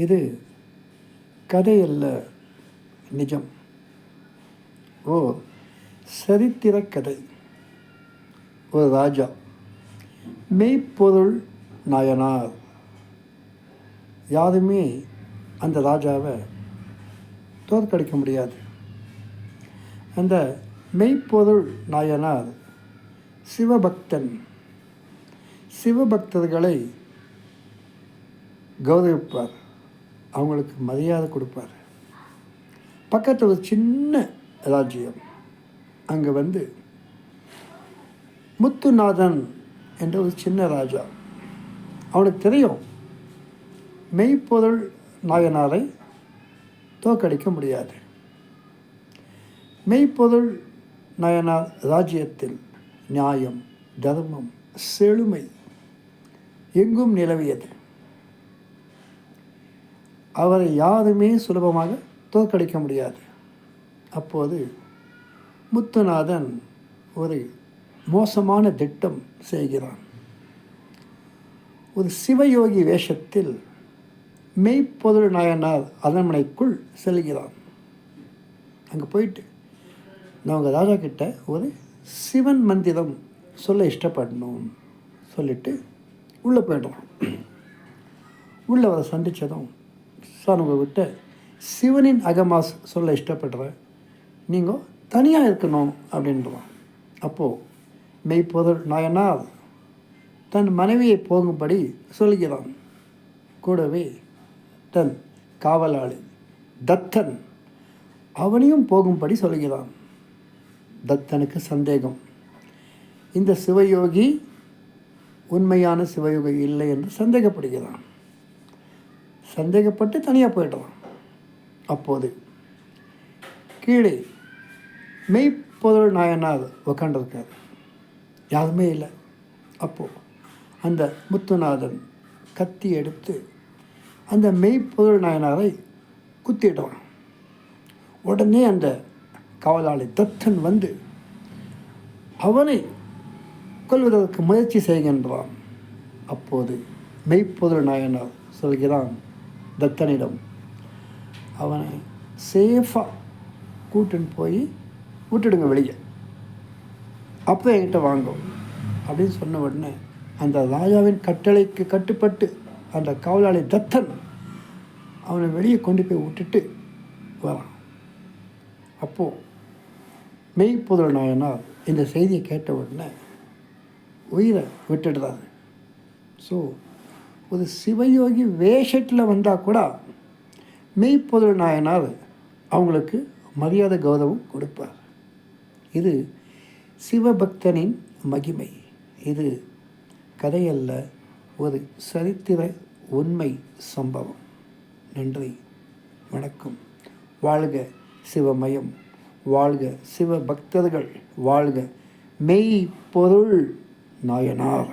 இது கதையல்ல, நிஜம். ஓ சரித்திர கதை. ஒரு ராஜா, மெய்ப்பொருள் நாயனார். யாருமே அந்த ராஜாவை தோற்கடிக்க முடியாது. அந்த மெய்ப்பொருள் நாயனார் சிவபக்தன். சிவபக்தர்களை கௌரவிப்பார், அவங்களுக்கு மரியாதை கொடுப்பார். பக்கத்தில் ஒரு சின்ன ராஜ்யம். அங்கே வந்து முத்துநாதன் என்ற ஒரு சின்ன ராஜா. அவனுக்கு தெரியும் மெய்ப்பொருள் நாயனாரை தோற்கடிக்க முடியாது. மெய்ப்பொருள் நாயனார் ராஜ்யத்தில் நியாயம், தர்மம், செழுமை எங்கும் நிலவியது. அவரை யாருமே சுலபமாக தோற்கடிக்க முடியாது. அப்போது முத்துநாதன் ஒரு மோசமான திட்டம் செய்கிறான். ஒரு சிவயோகி வேஷத்தில் மெய்ப்பொருள் நாயனார் அரண்மனைக்குள் செல்கிறான். அங்கே போயிட்டு நான் உங்கள் ராஜா கிட்ட ஒரு சிவன் மந்திரம் சொல்ல இஷ்டப்படணும் சொல்லிட்டு உள்ளே போய்டுறான். உள்ளே அவரை சந்தித்ததும், சார் உங்கள்கிட்ட சிவனின் அகமாஸ் சொல்ல இஷ்டப்படுறேன், நீங்கள் தனியாக இருக்கணும் அப்படின்றான். அப்போது மெய்ப்பொருள் நாயனார் தன் மனைவியை போகும்படி சொல்கிறான். கூடவே தன் காவலாளி தத்தன் அவனையும் போகும்படி சொல்கிறான். தத்தனுக்கு சந்தேகம், இந்த சிவயோகி உண்மையான சிவயோகி இல்லை என்று சந்தேகப்படுகிறான். சந்தேகப்பட்டு தனியாக போய்டுறான். அப்போது கீழே மெய்ப்பொருள் நாயனார் உக்காண்டிருக்கார், யாருமே இல்லை. அப்போது அந்த முத்துநாதன் கத்தி எடுத்து அந்த மெய்ப்பொருள் நாயனாரை குத்திடுறான். உடனே அந்த காவலாளி தத்தன் வந்து அவனை கொல்வதற்கு முயற்சி செய்கின்றான். அப்போது மெய்ப்பொருள் நாயனார் சொல்கிறான் தத்தனிடம், அவனை சேஃபாக கூட்டுன்னு போய் விட்டுடுங்க வெளியே, அப்போ என்கிட்ட வாங்கும் அப்படின்னு சொன்ன உடனே அந்த ராஜாவின் கட்டளைக்கு கட்டுப்பட்டு அந்த காவலாளி தத்தன் அவனை வெளியே கொண்டு போய் விட்டுட்டு வரான். அப்போது மெய்ப்பொருள் நாயனார் இந்த செய்தியை கேட்ட உடனே உயிரை விட்டுடுறாரு. ஸோ ஒரு சிவயோகி வேஷத்தில் வந்தால் கூட மெய்ப்பொருள் நாயனார் அவங்களுக்கு மரியாதை கௌரவம் கொடுப்பார். இது சிவபக்தனின் மகிமை. இது கதையல்ல, ஒரு சரித்திர உண்மை சம்பவம். நன்றி, வணக்கம். வாழ்க சிவமயம், வாழ்க சிவபக்தர்கள், வாழ்க மெய்ப்பொருள் நாயனார்.